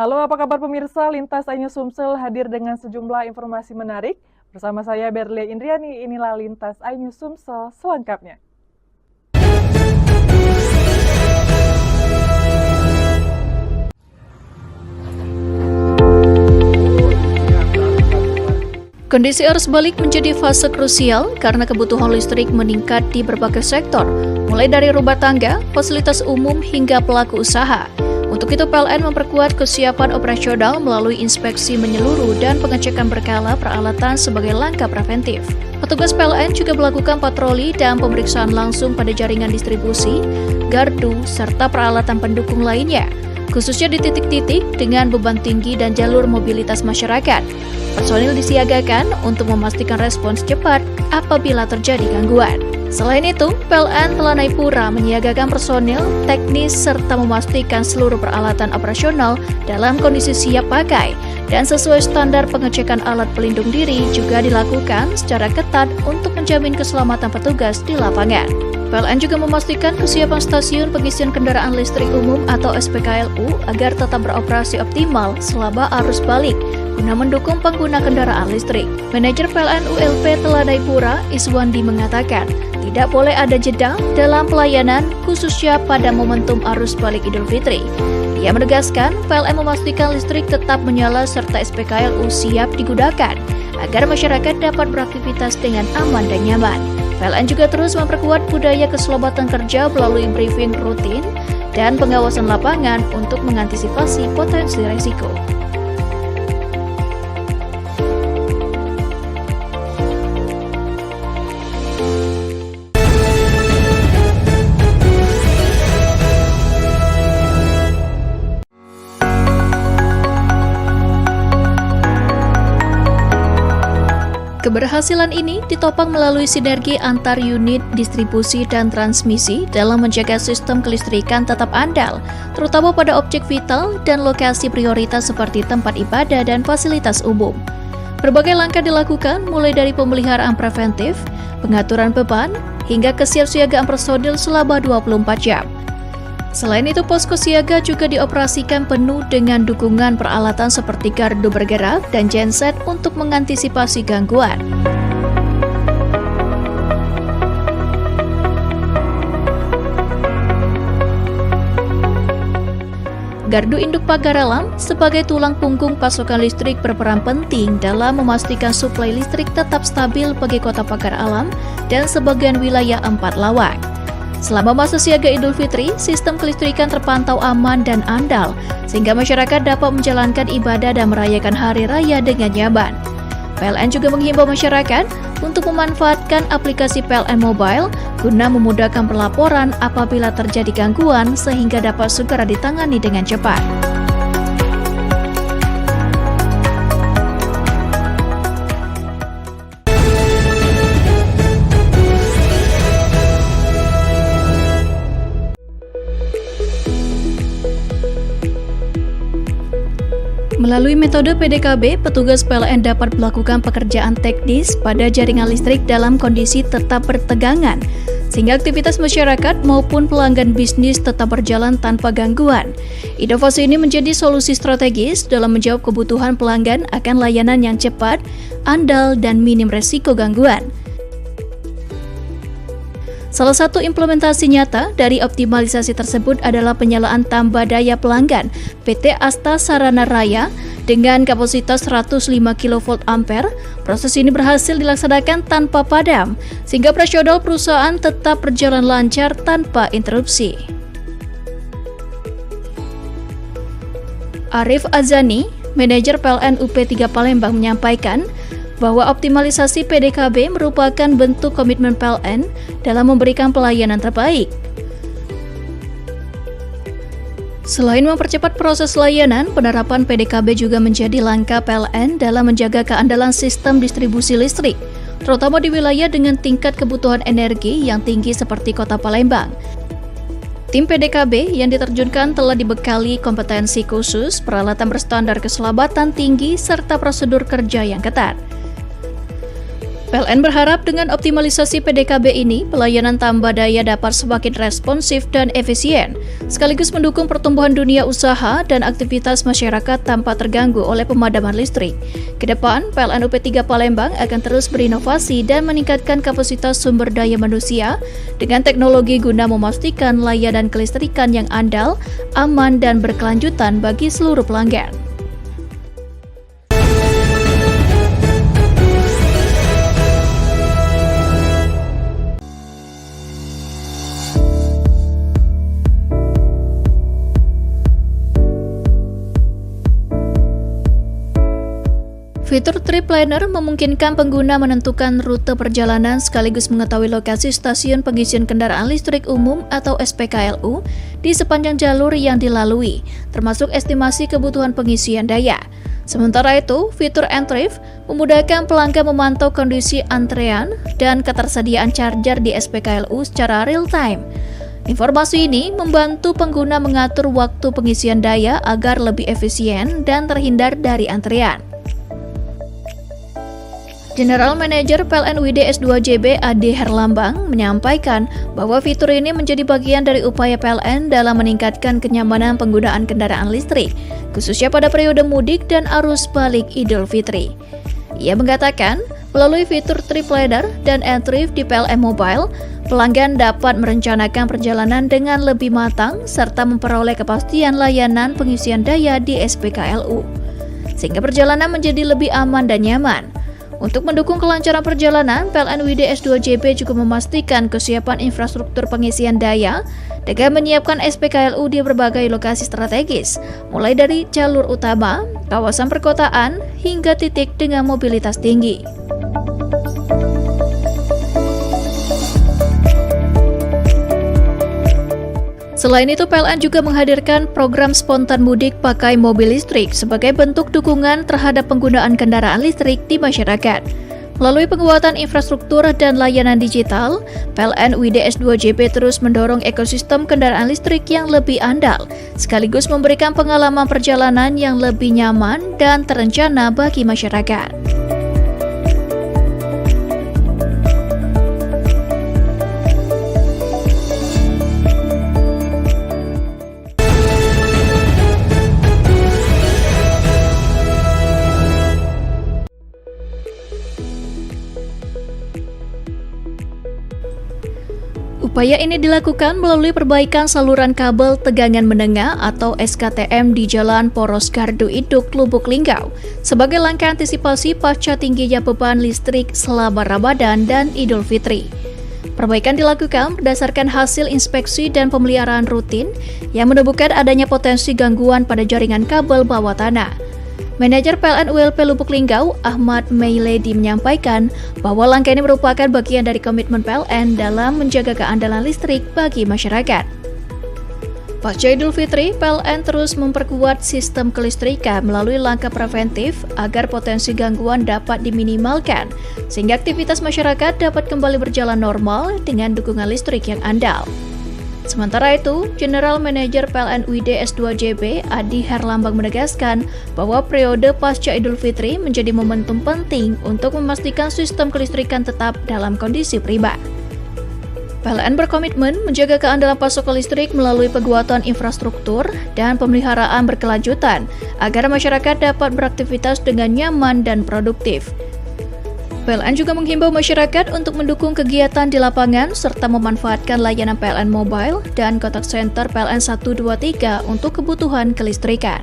Halo, apa kabar pemirsa? Lintas iNews Sumsel hadir dengan sejumlah informasi menarik. Bersama saya Berlia Indriani, inilah Lintas iNews Sumsel selengkapnya. Kondisi arus balik menjadi fase krusial karena kebutuhan listrik meningkat di berbagai sektor, mulai dari rumah tangga, fasilitas umum, hingga pelaku usaha. Untuk itu, PLN memperkuat kesiapan operasional melalui inspeksi menyeluruh dan pengecekan berkala peralatan sebagai langkah preventif. Petugas PLN juga melakukan patroli dan pemeriksaan langsung pada jaringan distribusi, gardu, serta peralatan pendukung lainnya, khususnya di titik-titik dengan beban tinggi dan jalur mobilitas masyarakat. Personil disiagakan untuk memastikan respons cepat apabila terjadi gangguan. Selain itu, PLN Telanai-Pura menyiagakan personil, teknis, serta memastikan seluruh peralatan operasional dalam kondisi siap pakai dan sesuai standar pengecekan alat pelindung diri juga dilakukan secara ketat untuk menjamin keselamatan petugas di lapangan. PLN juga memastikan kesiapan stasiun pengisian kendaraan listrik umum atau SPKLU agar tetap beroperasi optimal selama arus balik guna mendukung pengguna kendaraan listrik. Manajer PLN ULP Telanai-Pura, Iswandi, mengatakan tidak boleh ada jeda dalam pelayanan khususnya pada momentum arus balik Idul Fitri. Ia menegaskan PLN memastikan listrik tetap menyala serta SPKLU siap digunakan agar masyarakat dapat beraktivitas dengan aman dan nyaman. PLN juga terus memperkuat budaya keselamatan kerja melalui briefing rutin dan pengawasan lapangan untuk mengantisipasi potensi risiko. Keberhasilan ini ditopang melalui sinergi antar unit distribusi dan transmisi dalam menjaga sistem kelistrikan tetap andal, terutama pada objek vital dan lokasi prioritas seperti tempat ibadah dan fasilitas umum. Berbagai langkah dilakukan mulai dari pemeliharaan preventif, pengaturan beban, hingga kesiapsiagaan personil selama 24 jam. Selain itu, posko siaga juga dioperasikan penuh dengan dukungan peralatan seperti gardu bergerak dan genset untuk mengantisipasi gangguan. Gardu induk pagar alam sebagai tulang punggung pasokan listrik berperan penting dalam memastikan suplai listrik tetap stabil bagi kota pagar alam dan sebagian wilayah 4 Lawang. Selama masa siaga Idul Fitri, sistem kelistrikan terpantau aman dan andal, sehingga masyarakat dapat menjalankan ibadah dan merayakan hari raya dengan nyaman. PLN juga menghimbau masyarakat untuk memanfaatkan aplikasi PLN Mobile guna memudahkan pelaporan apabila terjadi gangguan sehingga dapat segera ditangani dengan cepat. Melalui metode PDKB, petugas PLN dapat melakukan pekerjaan teknis pada jaringan listrik dalam kondisi tetap bertegangan, sehingga aktivitas masyarakat maupun pelanggan bisnis tetap berjalan tanpa gangguan. Inovasi ini menjadi solusi strategis dalam menjawab kebutuhan pelanggan akan layanan yang cepat, andal, dan minim resiko gangguan. Salah satu implementasi nyata dari optimalisasi tersebut adalah penyalaan tambah daya pelanggan PT Asta Sarana Raya dengan kapasitas 105 kV ampere. Proses ini berhasil dilaksanakan tanpa padam, sehingga operasional perusahaan tetap berjalan lancar tanpa interupsi. Arif Azani, manajer PLN UP3 Palembang, menyampaikan bahwa optimalisasi PDKB merupakan bentuk komitmen PLN dalam memberikan pelayanan terbaik. Selain mempercepat proses layanan, penerapan PDKB juga menjadi langkah PLN dalam menjaga keandalan sistem distribusi listrik, terutama di wilayah dengan tingkat kebutuhan energi yang tinggi seperti Kota Palembang. Tim PDKB yang diterjunkan telah dibekali kompetensi khusus, peralatan berstandar keselamatan tinggi, serta prosedur kerja yang ketat. PLN berharap dengan optimalisasi PDKB ini, pelayanan tambah daya dapat semakin responsif dan efisien, sekaligus mendukung pertumbuhan dunia usaha dan aktivitas masyarakat tanpa terganggu oleh pemadaman listrik. Kedepan, PLN UP3 Palembang akan terus berinovasi dan meningkatkan kapasitas sumber daya manusia dengan teknologi guna memastikan layanan kelistrikan yang andal, aman, dan berkelanjutan bagi seluruh pelanggan. Fitur Trip Planner memungkinkan pengguna menentukan rute perjalanan sekaligus mengetahui lokasi stasiun pengisian kendaraan listrik umum atau SPKLU di sepanjang jalur yang dilalui, termasuk estimasi kebutuhan pengisian daya. Sementara itu, fitur N-Trip memudahkan pelanggan memantau kondisi antrean dan ketersediaan charger di SPKLU secara real-time. Informasi ini membantu pengguna mengatur waktu pengisian daya agar lebih efisien dan terhindar dari antrian. General Manager PLN WD S2JB Ade Herlambang menyampaikan bahwa fitur ini menjadi bagian dari upaya PLN dalam meningkatkan kenyamanan penggunaan kendaraan listrik, khususnya pada periode mudik dan arus balik Idul Fitri. Ia mengatakan, melalui fitur Trip Planner dan N-Trip di PLN Mobile, pelanggan dapat merencanakan perjalanan dengan lebih matang serta memperoleh kepastian layanan pengisian daya di SPKLU, sehingga perjalanan menjadi lebih aman dan nyaman. Untuk mendukung kelancaran perjalanan, PLN WD S2JB juga memastikan kesiapan infrastruktur pengisian daya dengan menyiapkan SPKLU di berbagai lokasi strategis, mulai dari jalur utama, kawasan perkotaan, hingga titik dengan mobilitas tinggi. Selain itu, PLN juga menghadirkan program spontan mudik pakai mobil listrik sebagai bentuk dukungan terhadap penggunaan kendaraan listrik di masyarakat. Melalui penguatan infrastruktur dan layanan digital, PLN WD S2JB terus mendorong ekosistem kendaraan listrik yang lebih andal, sekaligus memberikan pengalaman perjalanan yang lebih nyaman dan terencana bagi masyarakat. Upaya ini dilakukan melalui perbaikan saluran kabel tegangan menengah atau SKTM di Jalan Poros Gardu Induk, Lubuk Linggau, sebagai langkah antisipasi pasca tingginya beban listrik selama Ramadan dan Idul Fitri. Perbaikan dilakukan berdasarkan hasil inspeksi dan pemeliharaan rutin yang menemukan adanya potensi gangguan pada jaringan kabel bawah tanah. Manajer PLN ULP Lubuk Linggau, Ahmad Meiledi menyampaikan bahwa langkah ini merupakan bagian dari komitmen PLN dalam menjaga keandalan listrik bagi masyarakat. Pasca Idul Fitri, PLN terus memperkuat sistem kelistrikan melalui langkah preventif agar potensi gangguan dapat diminimalkan, sehingga aktivitas masyarakat dapat kembali berjalan normal dengan dukungan listrik yang andal. Sementara itu, General Manager PLN WD S2JB Adi Herlambang menegaskan bahwa periode pasca Idul Fitri menjadi momentum penting untuk memastikan sistem kelistrikan tetap dalam kondisi prima. PLN berkomitmen menjaga keandalan pasokan listrik melalui penguatan infrastruktur dan pemeliharaan berkelanjutan agar masyarakat dapat beraktivitas dengan nyaman dan produktif. PLN juga menghimbau masyarakat untuk mendukung kegiatan di lapangan serta memanfaatkan layanan PLN Mobile dan kontak center PLN 123 untuk kebutuhan kelistrikan.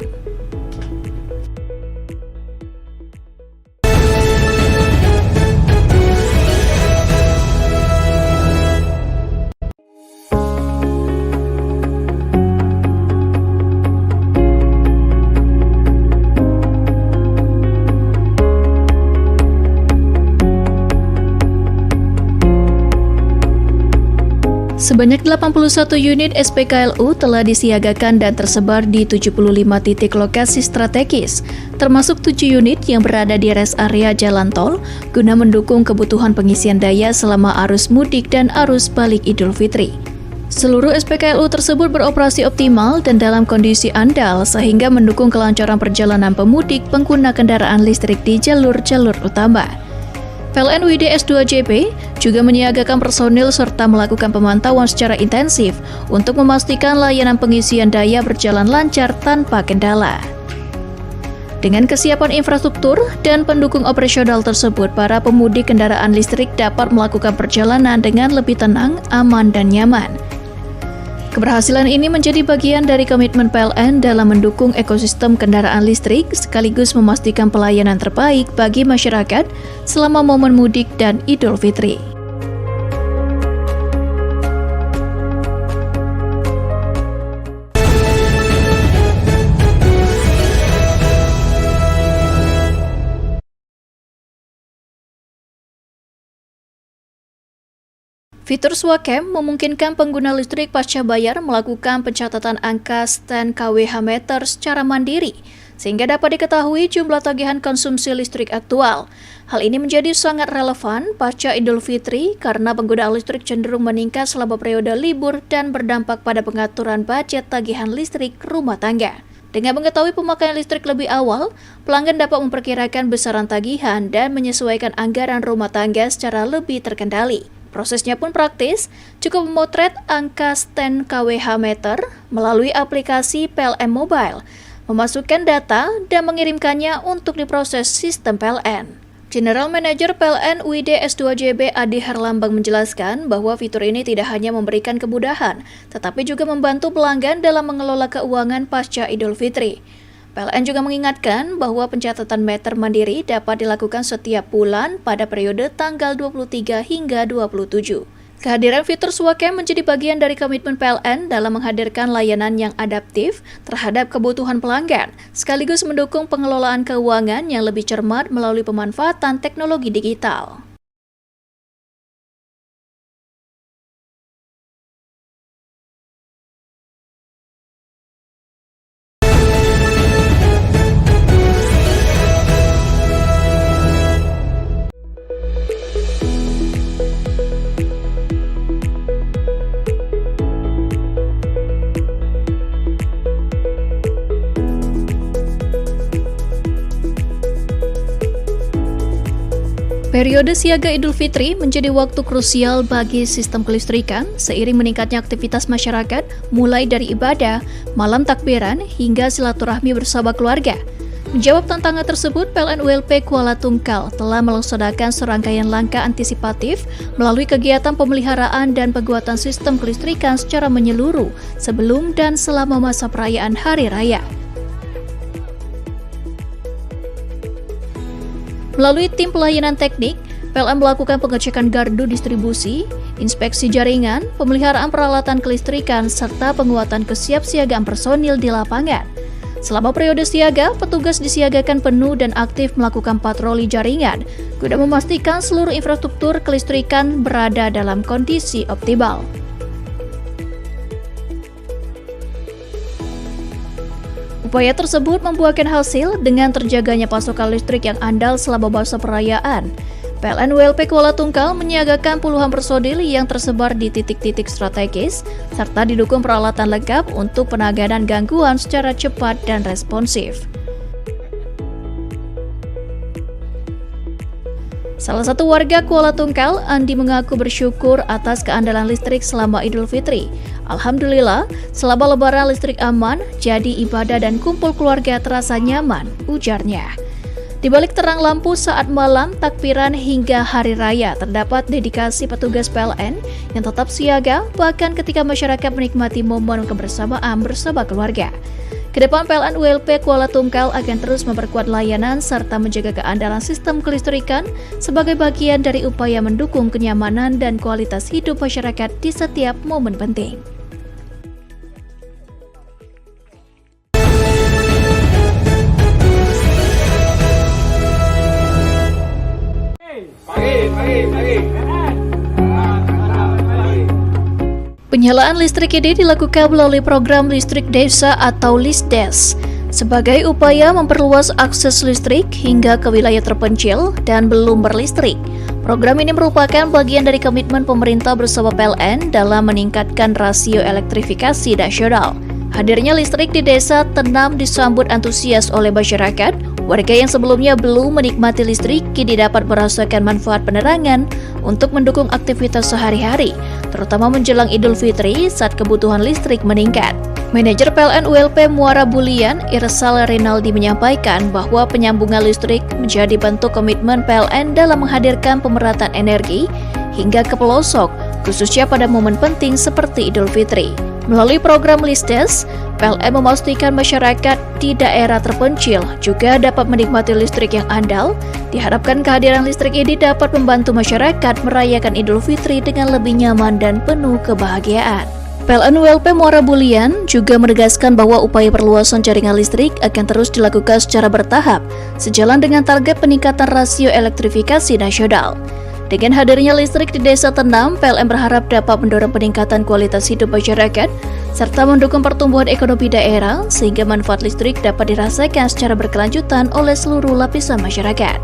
Sebanyak 81 unit SPKLU telah disiagakan dan tersebar di 75 titik lokasi strategis, termasuk 7 unit yang berada di rest area jalan tol, guna mendukung kebutuhan pengisian daya selama arus mudik dan arus balik Idul Fitri. Seluruh SPKLU tersebut beroperasi optimal dan dalam kondisi andal sehingga mendukung kelancaran perjalanan pemudik pengguna kendaraan listrik di jalur-jalur utama. PLN UID S2JB juga menyiagakan personil serta melakukan pemantauan secara intensif untuk memastikan layanan pengisian daya berjalan lancar tanpa kendala. Dengan kesiapan infrastruktur dan pendukung operasional tersebut, para pemudik kendaraan listrik dapat melakukan perjalanan dengan lebih tenang, aman, dan nyaman. Keberhasilan ini menjadi bagian dari komitmen PLN dalam mendukung ekosistem kendaraan listrik sekaligus memastikan pelayanan terbaik bagi masyarakat selama momen mudik dan Idul Fitri. Fitur Swacam memungkinkan pengguna listrik pasca bayar melakukan pencatatan angka stand kWh meter secara mandiri, sehingga dapat diketahui jumlah tagihan konsumsi listrik aktual. Hal ini menjadi sangat relevan pasca Idul Fitri karena penggunaan listrik cenderung meningkat selama periode libur dan berdampak pada pengaturan budget tagihan listrik rumah tangga. Dengan mengetahui pemakaian listrik lebih awal, pelanggan dapat memperkirakan besaran tagihan dan menyesuaikan anggaran rumah tangga secara lebih terkendali. Prosesnya pun praktis, cukup memotret angka stand kWh meter melalui aplikasi PLN Mobile, memasukkan data dan mengirimkannya untuk diproses sistem PLN. General Manager PLN UID S2JB Adi Herlambang menjelaskan bahwa fitur ini tidak hanya memberikan kemudahan, tetapi juga membantu pelanggan dalam mengelola keuangan pasca Idul Fitri. PLN juga mengingatkan bahwa pencatatan meter mandiri dapat dilakukan setiap bulan pada periode tanggal 23 hingga 27. Kehadiran fitur Swacam menjadi bagian dari komitmen PLN dalam menghadirkan layanan yang adaptif terhadap kebutuhan pelanggan, sekaligus mendukung pengelolaan keuangan yang lebih cermat melalui pemanfaatan teknologi digital. Periode siaga Idul Fitri menjadi waktu krusial bagi sistem kelistrikan seiring meningkatnya aktivitas masyarakat mulai dari ibadah, malam takbiran, hingga silaturahmi bersama keluarga. Menjawab tantangan tersebut, PLN ULP Kuala Tungkal telah melaksanakan serangkaian langkah antisipatif melalui kegiatan pemeliharaan dan penguatan sistem kelistrikan secara menyeluruh sebelum dan selama masa perayaan Hari Raya. Melalui tim pelayanan teknik, PLN melakukan pengecekan gardu distribusi, inspeksi jaringan, pemeliharaan peralatan kelistrikan, serta penguatan kesiapsiagaan personil di lapangan. Selama periode siaga, petugas disiagakan penuh dan aktif melakukan patroli jaringan, guna memastikan seluruh infrastruktur kelistrikan berada dalam kondisi optimal. Upaya tersebut membuahkan hasil dengan terjaganya pasokan listrik yang andal selama masa perayaan. PLN ULP Kuala Tungkal menyiagakan puluhan personil yang tersebar di titik-titik strategis, serta didukung peralatan lengkap untuk penanganan gangguan secara cepat dan responsif. Salah satu warga Kuala Tungkal, Andi, mengaku bersyukur atas keandalan listrik selama Idul Fitri. Alhamdulillah, selama lebaran listrik aman, jadi ibadah dan kumpul keluarga terasa nyaman, ujarnya. Di balik terang lampu saat malam, takbiran hingga hari raya, terdapat dedikasi petugas PLN yang tetap siaga, bahkan ketika masyarakat menikmati momen kebersamaan bersama keluarga. Kedepan PLN ULP Kuala Tungkal akan terus memperkuat layanan serta menjaga keandalan sistem kelistrikan sebagai bagian dari upaya mendukung kenyamanan dan kualitas hidup masyarakat di setiap momen penting. Penyalaan listrik ini dilakukan melalui program listrik desa atau LISDES sebagai upaya memperluas akses listrik hingga ke wilayah terpencil dan belum berlistrik. Program ini merupakan bagian dari komitmen pemerintah bersama PLN dalam meningkatkan rasio elektrifikasi nasional. Hadirnya listrik di desa Tenam disambut antusias oleh masyarakat, Warga yang sebelumnya belum menikmati listrik kini dapat merasakan manfaat penerangan untuk mendukung aktivitas sehari-hari, terutama menjelang Idul Fitri saat kebutuhan listrik meningkat. Manajer PLN ULP Muara Bulian, Irsal Rinaldi menyampaikan bahwa penyambungan listrik menjadi bentuk komitmen PLN dalam menghadirkan pemerataan energi hingga ke pelosok, khususnya pada momen penting seperti Idul Fitri. Melalui program Listes, PLN memastikan masyarakat di daerah terpencil juga dapat menikmati listrik yang andal. Diharapkan kehadiran listrik ini dapat membantu masyarakat merayakan Idul Fitri dengan lebih nyaman dan penuh kebahagiaan. PLN ULP Muara Bulian juga menegaskan bahwa upaya perluasan jaringan listrik akan terus dilakukan secara bertahap, sejalan dengan target peningkatan rasio elektrifikasi nasional. Dengan hadirnya listrik di Desa Tenam, PLN berharap dapat mendorong peningkatan kualitas hidup masyarakat, serta mendukung pertumbuhan ekonomi daerah, sehingga manfaat listrik dapat dirasakan secara berkelanjutan oleh seluruh lapisan masyarakat.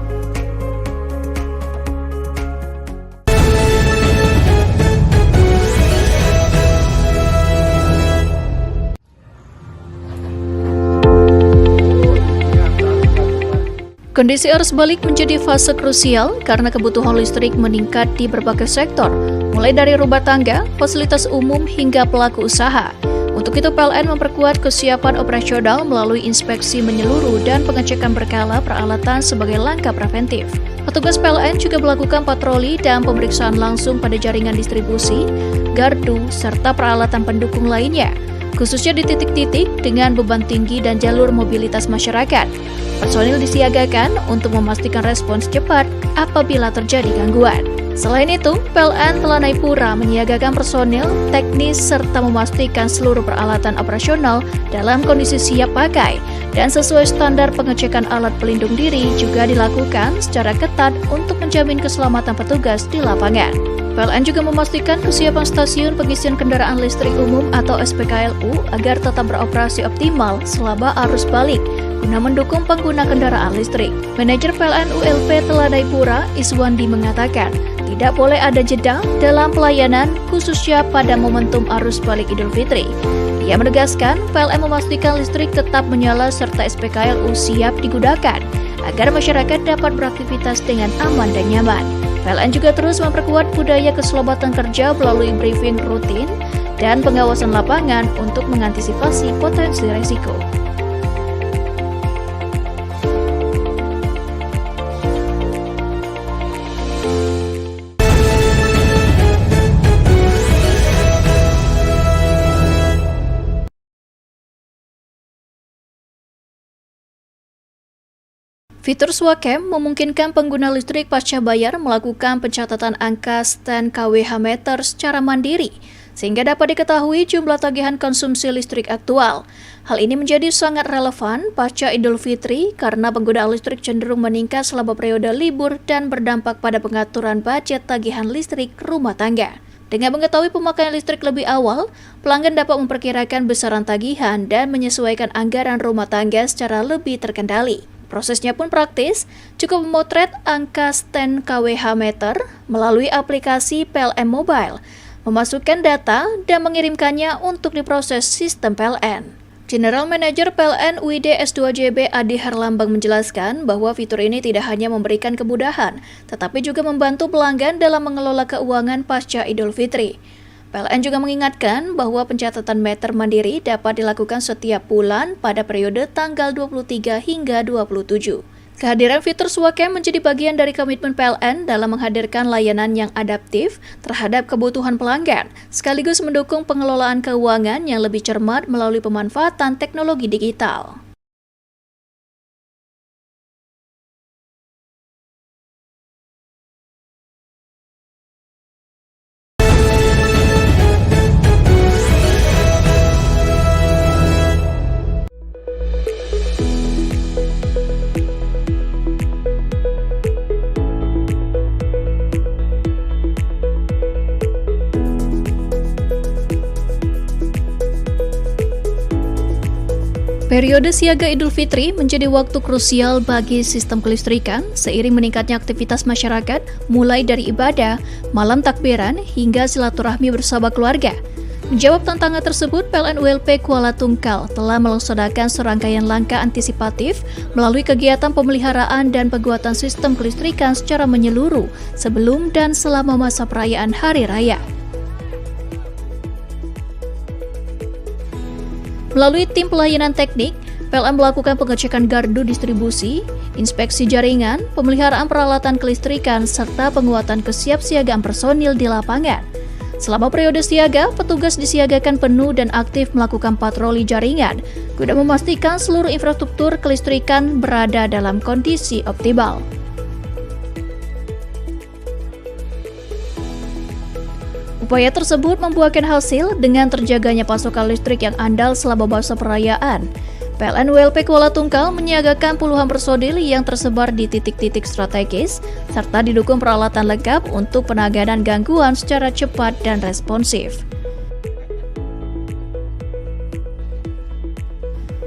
Kondisi arus balik menjadi fase krusial karena kebutuhan listrik meningkat di berbagai sektor, mulai dari rumah tangga, fasilitas umum, hingga pelaku usaha. Untuk itu, PLN memperkuat kesiapan operasional melalui inspeksi menyeluruh dan pengecekan berkala peralatan sebagai langkah preventif. Petugas PLN juga melakukan patroli dan pemeriksaan langsung pada jaringan distribusi, gardu, serta peralatan pendukung lainnya, khususnya di titik-titik dengan beban tinggi dan jalur mobilitas masyarakat. Personil disiagakan untuk memastikan respons cepat apabila terjadi gangguan. Selain itu, PLN Telanai Pura menyiagakan personil, teknis, serta memastikan seluruh peralatan operasional dalam kondisi siap pakai dan sesuai standar pengecekan alat pelindung diri juga dilakukan secara ketat untuk menjamin keselamatan petugas di lapangan. PLN juga memastikan kesiapan stasiun pengisian kendaraan listrik umum atau SPKLU agar tetap beroperasi optimal selama arus balik guna mendukung pengguna kendaraan listrik. Manajer PLN ULP Telanai Pura, Iswandi mengatakan, tidak boleh ada jeda dalam pelayanan khususnya pada momentum arus balik Idul Fitri. Ia menegaskan PLN memastikan listrik tetap menyala serta SPKLU siap digunakan agar masyarakat dapat beraktivitas dengan aman dan nyaman. PLN juga terus memperkuat budaya keselamatan kerja melalui briefing rutin dan pengawasan lapangan untuk mengantisipasi potensi risiko. Fitur Swacam memungkinkan pengguna listrik pasca bayar melakukan pencatatan angka stand kWh meter secara mandiri, sehingga dapat diketahui jumlah tagihan konsumsi listrik aktual. Hal ini menjadi sangat relevan pasca Idul Fitri karena penggunaan listrik cenderung meningkat selama periode libur dan berdampak pada pengaturan budget tagihan listrik rumah tangga. Dengan mengetahui pemakaian listrik lebih awal, pelanggan dapat memperkirakan besaran tagihan dan menyesuaikan anggaran rumah tangga secara lebih terkendali. Prosesnya pun praktis, cukup memotret angka stand kWh meter melalui aplikasi PLN Mobile, memasukkan data dan mengirimkannya untuk diproses sistem PLN. General Manager PLN UID S2JB Adi Herlambang menjelaskan bahwa fitur ini tidak hanya memberikan kemudahan, tetapi juga membantu pelanggan dalam mengelola keuangan pasca Idul Fitri. PLN juga mengingatkan bahwa pencatatan meter mandiri dapat dilakukan setiap bulan pada periode tanggal 23 hingga 27. Kehadiran fitur Swacam menjadi bagian dari komitmen PLN dalam menghadirkan layanan yang adaptif terhadap kebutuhan pelanggan, sekaligus mendukung pengelolaan keuangan yang lebih cermat melalui pemanfaatan teknologi digital. Periode siaga Idul Fitri menjadi waktu krusial bagi sistem kelistrikan seiring meningkatnya aktivitas masyarakat mulai dari ibadah, malam takbiran, hingga silaturahmi bersama keluarga. Menjawab tantangan tersebut, PLN ULP Kuala Tungkal telah melaksanakan serangkaian langkah antisipatif melalui kegiatan pemeliharaan dan penguatan sistem kelistrikan secara menyeluruh sebelum dan selama masa perayaan Hari Raya. Melalui tim pelayanan teknik, PLN melakukan pengecekan gardu distribusi, inspeksi jaringan, pemeliharaan peralatan kelistrikan, serta penguatan kesiapsiagaan personil di lapangan. Selama periode siaga, petugas disiagakan penuh dan aktif melakukan patroli jaringan guna memastikan seluruh infrastruktur kelistrikan berada dalam kondisi optimal. Upaya tersebut membuahkan hasil dengan terjaganya pasokan listrik yang andal selama masa perayaan. PLN ULP Kuala Tungkal menyiagakan puluhan personil yang tersebar di titik-titik strategis, serta didukung peralatan lengkap untuk penanganan gangguan secara cepat dan responsif.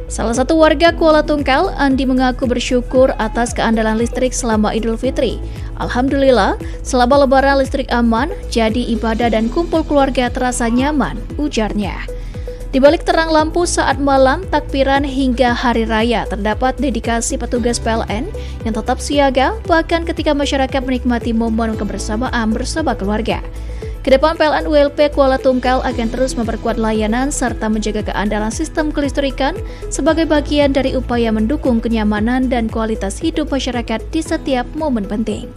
Salah satu warga Kuala Tungkal, Andi, mengaku bersyukur atas keandalan listrik selama Idul Fitri. Alhamdulillah, selama Lebaran listrik aman, jadi ibadah dan kumpul keluarga terasa nyaman, ujarnya. Di balik terang lampu saat malam, takbiran hingga hari raya, terdapat dedikasi petugas PLN yang tetap siaga bahkan ketika masyarakat menikmati momen kebersamaan bersama keluarga. Kedepan PLN ULP Kuala Tungkal akan terus memperkuat layanan serta menjaga keandalan sistem kelistrikan sebagai bagian dari upaya mendukung kenyamanan dan kualitas hidup masyarakat di setiap momen penting.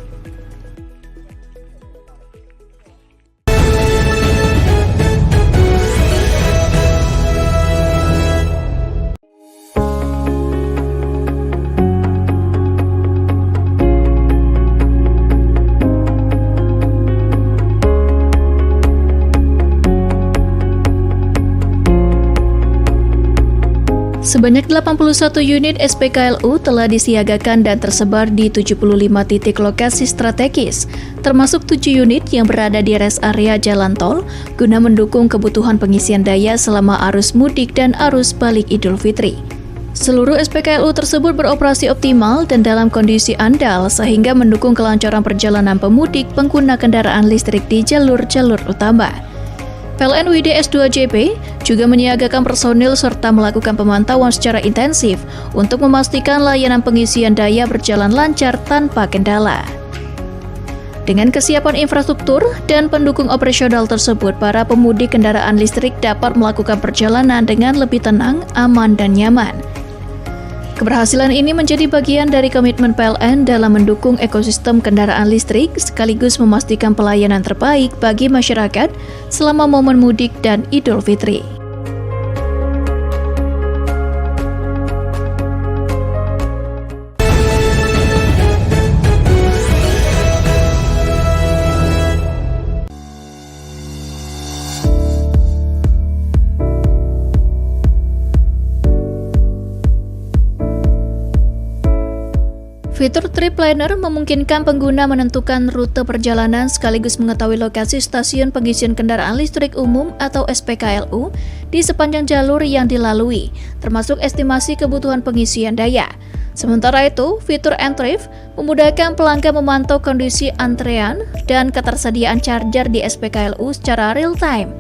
Sebanyak 81 unit SPKLU telah disiagakan dan tersebar di 75 titik lokasi strategis, termasuk 7 unit yang berada di rest area jalan tol, guna mendukung kebutuhan pengisian daya selama arus mudik dan arus balik Idul Fitri. Seluruh SPKLU tersebut beroperasi optimal dan dalam kondisi andal sehingga mendukung kelancaran perjalanan pemudik pengguna kendaraan listrik di jalur-jalur utama. PLN WDS 2JB juga menyiagakan personil serta melakukan pemantauan secara intensif untuk memastikan layanan pengisian daya berjalan lancar tanpa kendala. Dengan kesiapan infrastruktur dan pendukung operasional tersebut, para pemudik kendaraan listrik dapat melakukan perjalanan dengan lebih tenang, aman, dan nyaman. Keberhasilan ini menjadi bagian dari komitmen PLN dalam mendukung ekosistem kendaraan listrik sekaligus memastikan pelayanan terbaik bagi masyarakat selama momen mudik dan Idul Fitri. Fitur Trip Planner memungkinkan pengguna menentukan rute perjalanan sekaligus mengetahui lokasi stasiun pengisian kendaraan listrik umum atau SPKLU di sepanjang jalur yang dilalui, termasuk estimasi kebutuhan pengisian daya. Sementara itu, fitur N-Trip memudahkan pelanggan memantau kondisi antrean dan ketersediaan charger di SPKLU secara real-time.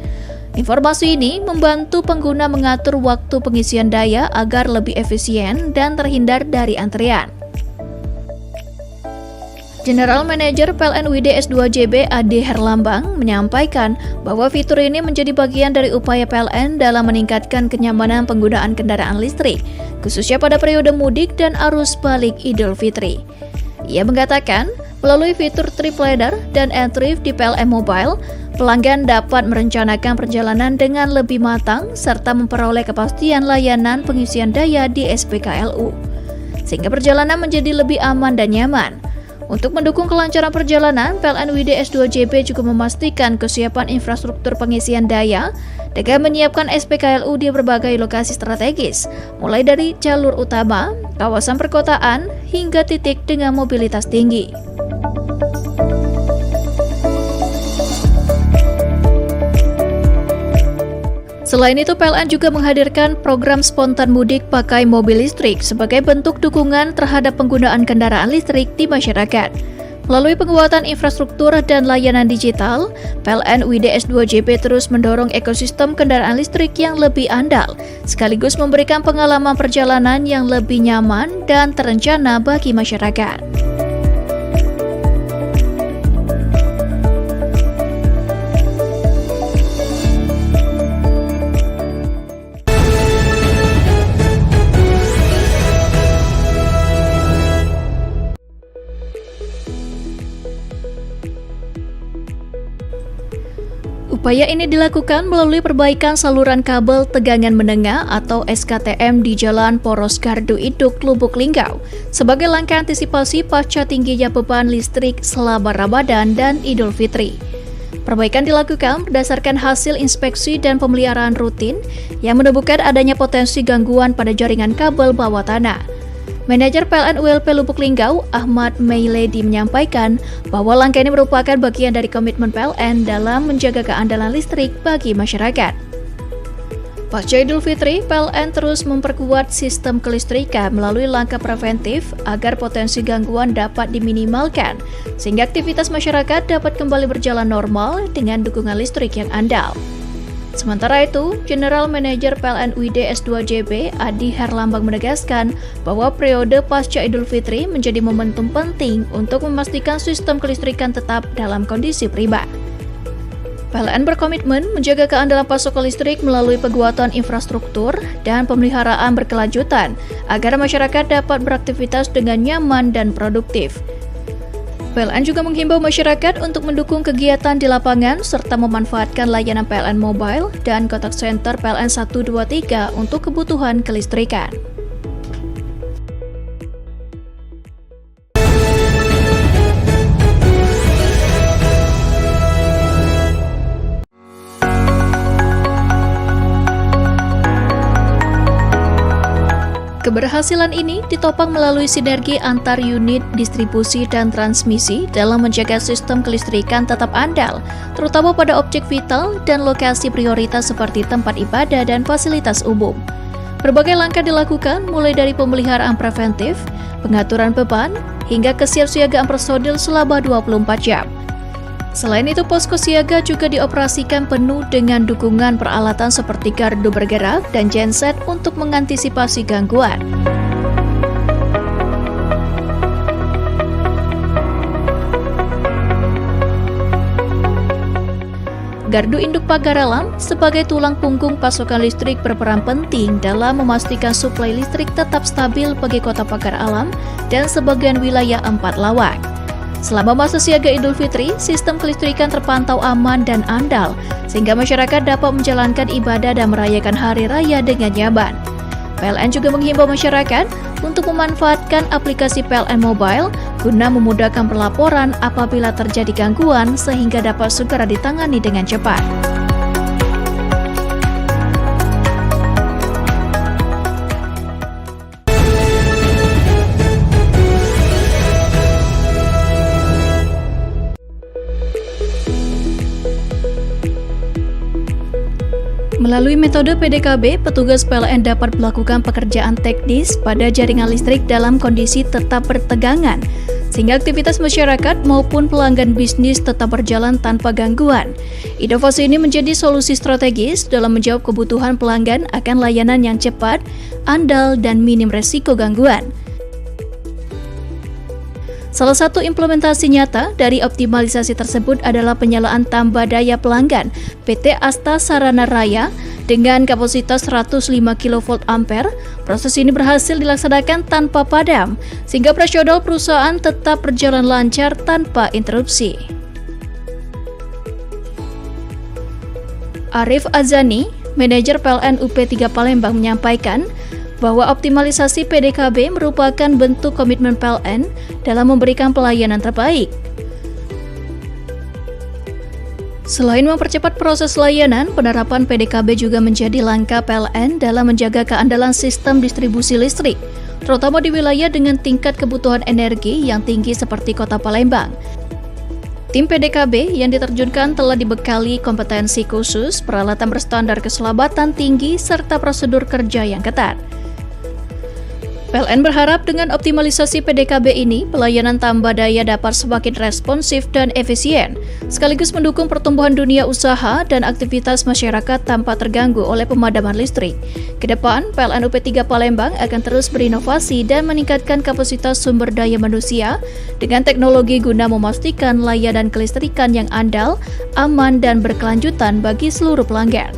Informasi ini membantu pengguna mengatur waktu pengisian daya agar lebih efisien dan terhindar dari antrian. General Manager PLN WDS 2JB Ade Herlambang menyampaikan bahwa fitur ini menjadi bagian dari upaya PLN dalam meningkatkan kenyamanan penggunaan kendaraan listrik, khususnya pada periode mudik dan arus balik Idul Fitri. Ia mengatakan, melalui fitur Trip Planner dan N-Trip di PLN Mobile, pelanggan dapat merencanakan perjalanan dengan lebih matang serta memperoleh kepastian layanan pengisian daya di SPKLU, sehingga perjalanan menjadi lebih aman dan nyaman. Untuk mendukung kelancaran perjalanan, PLN WDS 2JB juga memastikan kesiapan infrastruktur pengisian daya dengan menyiapkan SPKLU di berbagai lokasi strategis, mulai dari jalur utama, kawasan perkotaan, hingga titik dengan mobilitas tinggi. Selain itu, PLN juga menghadirkan program spontan mudik pakai mobil listrik sebagai bentuk dukungan terhadap penggunaan kendaraan listrik di masyarakat. Melalui penguatan infrastruktur dan layanan digital, PLN UID S2JB terus mendorong ekosistem kendaraan listrik yang lebih andal, sekaligus memberikan pengalaman perjalanan yang lebih nyaman dan terencana bagi masyarakat. Upaya ini dilakukan melalui perbaikan saluran kabel tegangan menengah atau SKTM di Jalan Poros Gardu Induk, Lubuk Linggau, sebagai langkah antisipasi pasca tingginya beban listrik selama Ramadan dan Idul Fitri. Perbaikan dilakukan berdasarkan hasil inspeksi dan pemeliharaan rutin yang menemukan adanya potensi gangguan pada jaringan kabel bawah tanah. Manajer PLN ULP Lubuk Linggau, Ahmad Meiledi, menyampaikan bahwa langkah ini merupakan bagian dari komitmen PLN dalam menjaga keandalan listrik bagi masyarakat. Pasca Idul Fitri, PLN terus memperkuat sistem kelistrikan melalui langkah preventif agar potensi gangguan dapat diminimalkan, sehingga aktivitas masyarakat dapat kembali berjalan normal dengan dukungan listrik yang andal. Sementara itu, General Manager PLN UID S2JB Adi Herlambang menegaskan bahwa periode pasca Idul Fitri menjadi momentum penting untuk memastikan sistem kelistrikan tetap dalam kondisi prima. PLN berkomitmen menjaga keandalan pasokan listrik melalui penguatan infrastruktur dan pemeliharaan berkelanjutan agar masyarakat dapat beraktivitas dengan nyaman dan produktif. PLN juga menghimbau masyarakat untuk mendukung kegiatan di lapangan serta memanfaatkan layanan PLN Mobile dan kontak center PLN 123 untuk kebutuhan kelistrikan. Keberhasilan ini ditopang melalui sinergi antar unit distribusi dan transmisi dalam menjaga sistem kelistrikan tetap andal, terutama pada objek vital dan lokasi prioritas seperti tempat ibadah dan fasilitas umum. Berbagai langkah dilakukan mulai dari pemeliharaan preventif, pengaturan beban, hingga kesiapsiagaan personil selama 24 jam. Selain itu, posko siaga juga dioperasikan penuh dengan dukungan peralatan seperti gardu bergerak dan genset untuk mengantisipasi gangguan. Gardu induk pagar alam sebagai tulang punggung pasokan listrik berperan penting dalam memastikan suplai listrik tetap stabil bagi kota pagar alam dan sebagian wilayah 4 Lawang. Selama masa siaga Idul Fitri, sistem kelistrikan terpantau aman dan andal, sehingga masyarakat dapat menjalankan ibadah dan merayakan hari raya dengan nyaman. PLN juga menghimbau masyarakat untuk memanfaatkan aplikasi PLN Mobile guna memudahkan pelaporan apabila terjadi gangguan sehingga dapat segera ditangani dengan cepat. Melalui metode PDKB, petugas PLN dapat melakukan pekerjaan teknis pada jaringan listrik dalam kondisi tetap bertegangan, sehingga aktivitas masyarakat maupun pelanggan bisnis tetap berjalan tanpa gangguan. Inovasi ini menjadi solusi strategis dalam menjawab kebutuhan pelanggan akan layanan yang cepat, andal, dan minim resiko gangguan. Salah satu implementasi nyata dari optimalisasi tersebut adalah penyalaan tambah daya pelanggan PT Asta Sarana Raya dengan kapasitas 105 kV ampere. Proses ini berhasil dilaksanakan tanpa padam, sehingga operasional perusahaan tetap berjalan lancar tanpa interupsi. Arif Azani, manajer PLN UP3 Palembang, menyampaikan bahwa optimalisasi PDKB merupakan bentuk komitmen PLN dalam memberikan pelayanan terbaik. Selain mempercepat proses layanan, penerapan PDKB juga menjadi langkah PLN dalam menjaga keandalan sistem distribusi listrik, terutama di wilayah dengan tingkat kebutuhan energi yang tinggi seperti Kota Palembang. Tim PDKB yang diterjunkan telah dibekali kompetensi khusus, peralatan berstandar keselamatan tinggi, serta prosedur kerja yang ketat. PLN berharap dengan optimalisasi PDKB ini, pelayanan tambah daya dapat semakin responsif dan efisien, sekaligus mendukung pertumbuhan dunia usaha dan aktivitas masyarakat tanpa terganggu oleh pemadaman listrik. Kedepan, PLN UP3 Palembang akan terus berinovasi dan meningkatkan kapasitas sumber daya manusia dengan teknologi guna memastikan layanan kelistrikan yang andal, aman, dan berkelanjutan bagi seluruh pelanggan.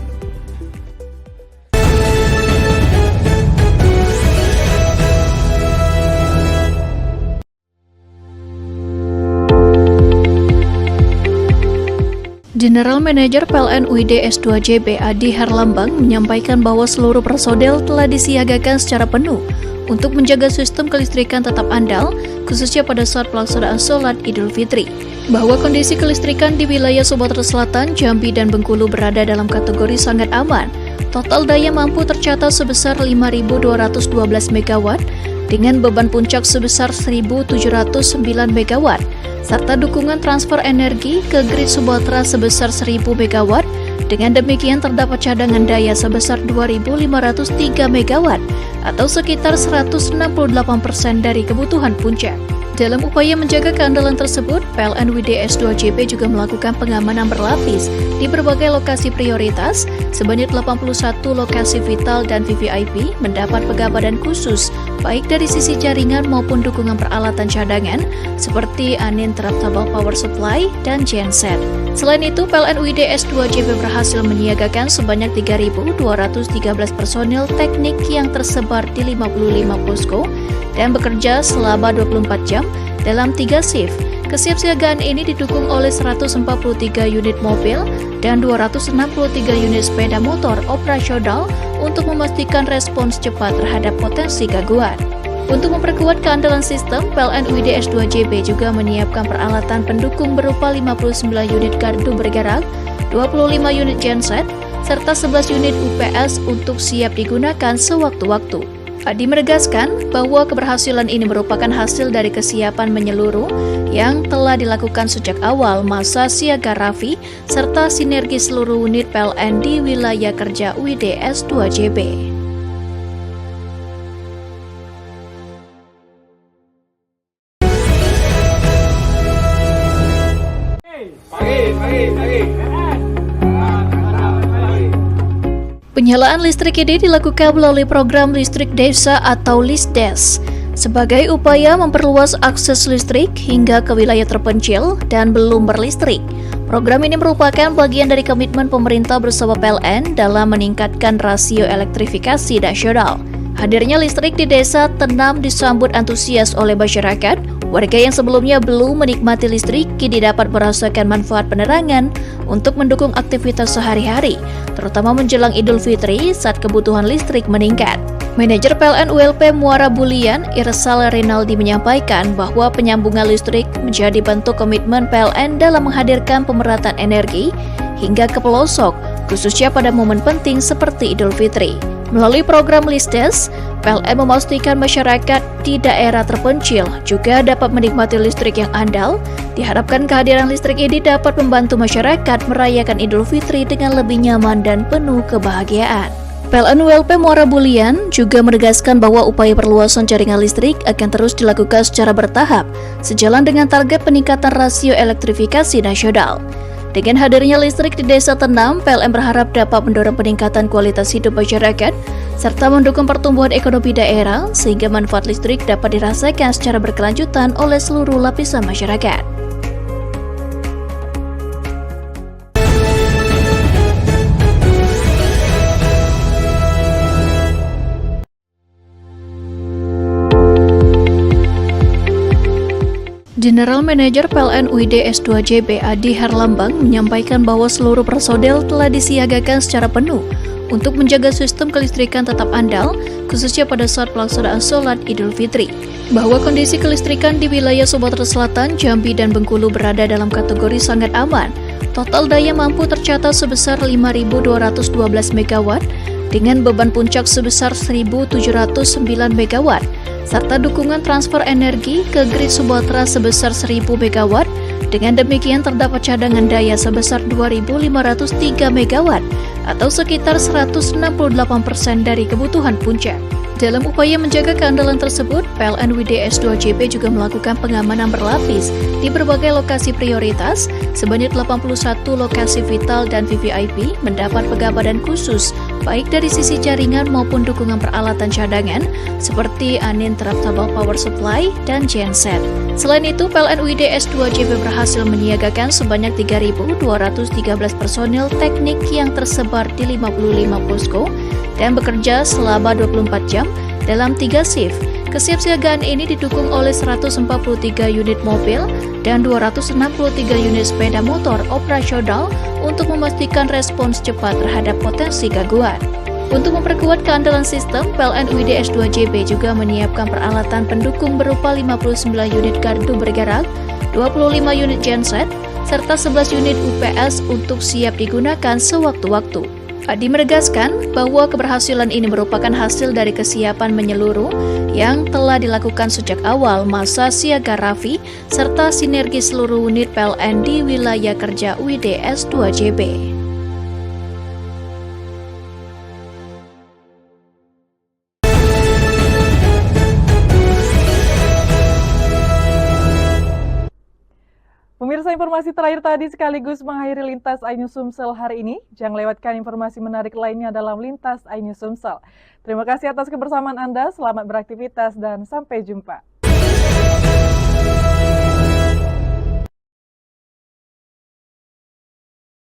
General Manager PLN UID S2JB Adi Herlambang menyampaikan bahwa seluruh personel telah disiagakan secara penuh untuk menjaga sistem kelistrikan tetap andal, khususnya pada saat pelaksanaan sholat Idul Fitri. Bahwa kondisi kelistrikan di wilayah Sumatera Selatan, Jambi, dan Bengkulu berada dalam kategori sangat aman. Total daya mampu tercatat sebesar 5.212 MW dengan beban puncak sebesar 1.709 MW. Serta dukungan transfer energi ke grid Sumatera sebesar 1.000 MW. Dengan demikian terdapat cadangan daya sebesar 2.503 MW atau sekitar 168% dari kebutuhan puncak. Dalam upaya menjaga keandalan tersebut, PLN UID S2JB juga melakukan pengamanan berlapis di berbagai lokasi prioritas. Sebanyak 81 lokasi vital dan VVIP mendapat pengabadan khusus, baik dari sisi jaringan maupun dukungan peralatan cadangan, seperti uninterruptible power supply dan genset. Selain itu, PLN UID S2JB berhasil menyiagakan sebanyak 3.213 personil teknik yang tersebar di 55 posko dan bekerja selama 24 jam dalam 3 shift. Kesiapsiagaan ini didukung oleh 143 unit mobil dan 263 unit sepeda motor operasional untuk memastikan respons cepat terhadap potensi gangguan. Untuk memperkuat keandalan sistem, PLN UID S2JB juga menyiapkan peralatan pendukung berupa 59 unit gardu bergerak, 25 unit genset, serta 11 unit UPS untuk siap digunakan sewaktu-waktu. Adi menegaskan bahwa keberhasilan ini merupakan hasil dari kesiapan menyeluruh yang telah dilakukan sejak awal masa siaga Rafi serta sinergi seluruh unit PLN di wilayah kerja UID S2JB. Penyalaan listrik ini dilakukan melalui program listrik desa atau LISDES sebagai upaya memperluas akses listrik hingga ke wilayah terpencil dan belum berlistrik. Program ini merupakan bagian dari komitmen pemerintah bersama PLN dalam meningkatkan rasio elektrifikasi nasional. Hadirnya listrik di desa Tenam disambut antusias oleh masyarakat. Warga yang sebelumnya belum menikmati listrik kini dapat merasakan manfaat penerangan untuk mendukung aktivitas sehari-hari, terutama menjelang Idul Fitri saat kebutuhan listrik meningkat. Manajer PLN ULP Muara Bulian, Irsal Rinaldi menyampaikan bahwa penyambungan listrik menjadi bentuk komitmen PLN dalam menghadirkan pemerataan energi hingga ke pelosok, khususnya pada momen penting seperti Idul Fitri. Melalui program LISDES, PLN memastikan masyarakat di daerah terpencil juga dapat menikmati listrik yang andal. Diharapkan kehadiran listrik ini dapat membantu masyarakat merayakan Idul Fitri dengan lebih nyaman dan penuh kebahagiaan. PLN ULP Muara Bulian juga menegaskan bahwa upaya perluasan jaringan listrik akan terus dilakukan secara bertahap, sejalan dengan target peningkatan rasio elektrifikasi nasional. Dengan hadirnya listrik di Desa Tenam, PLN berharap dapat mendorong peningkatan kualitas hidup masyarakat serta mendukung pertumbuhan ekonomi daerah sehingga manfaat listrik dapat dirasakan secara berkelanjutan oleh seluruh lapisan masyarakat. General Manager PLN UID S2JB Adi Herlambang menyampaikan bahwa seluruh personel telah disiagakan secara penuh untuk menjaga sistem kelistrikan tetap andal, khususnya pada saat pelaksanaan sholat Idul Fitri. Bahwa kondisi kelistrikan di wilayah Sumatera Selatan, Jambi, dan Bengkulu berada dalam kategori sangat aman. Total daya mampu tercatat sebesar 5.212 MW dengan beban puncak sebesar 1.709 MW. Serta dukungan transfer energi ke grid Sumatera sebesar 1.000 MW. Dengan demikian terdapat cadangan daya sebesar 2.503 MW atau sekitar 168% dari kebutuhan puncak. Dalam upaya menjaga keandalan tersebut, PLN WDS 2JP juga melakukan pengamanan berlapis di berbagai lokasi prioritas. Sebanyak 81 lokasi vital dan VVIP mendapat pengabadan khusus, baik dari sisi jaringan maupun dukungan peralatan cadangan, seperti uninterruptible power supply dan genset. Selain itu, PLN WDS 2JP berhasil menyiagakan sebanyak 3.213 personil teknik yang tersebar di 55 posko dan bekerja selama 24 jam dalam 3 shift. Kesiapsiagaan ini didukung oleh 143 unit mobil dan 263 unit sepeda motor operasional untuk memastikan respons cepat terhadap potensi gangguan. Untuk memperkuat keandalan sistem, PLN WDS 2JP juga menyiapkan peralatan pendukung berupa 59 unit gardu bergerak, 25 unit genset, serta 11 unit UPS untuk siap digunakan sewaktu-waktu. Adi menegaskan bahwa keberhasilan ini merupakan hasil dari kesiapan menyeluruh yang telah dilakukan sejak awal masa siaga Raffi serta sinergi seluruh unit PLN di wilayah kerja WDS 2JP. Pemirsa, informasi terakhir tadi sekaligus mengakhiri Lintas iNews Sumsel hari ini. Jangan lewatkan informasi menarik lainnya dalam Lintas iNews Sumsel. Terima kasih atas kebersamaan Anda, selamat beraktivitas dan sampai jumpa.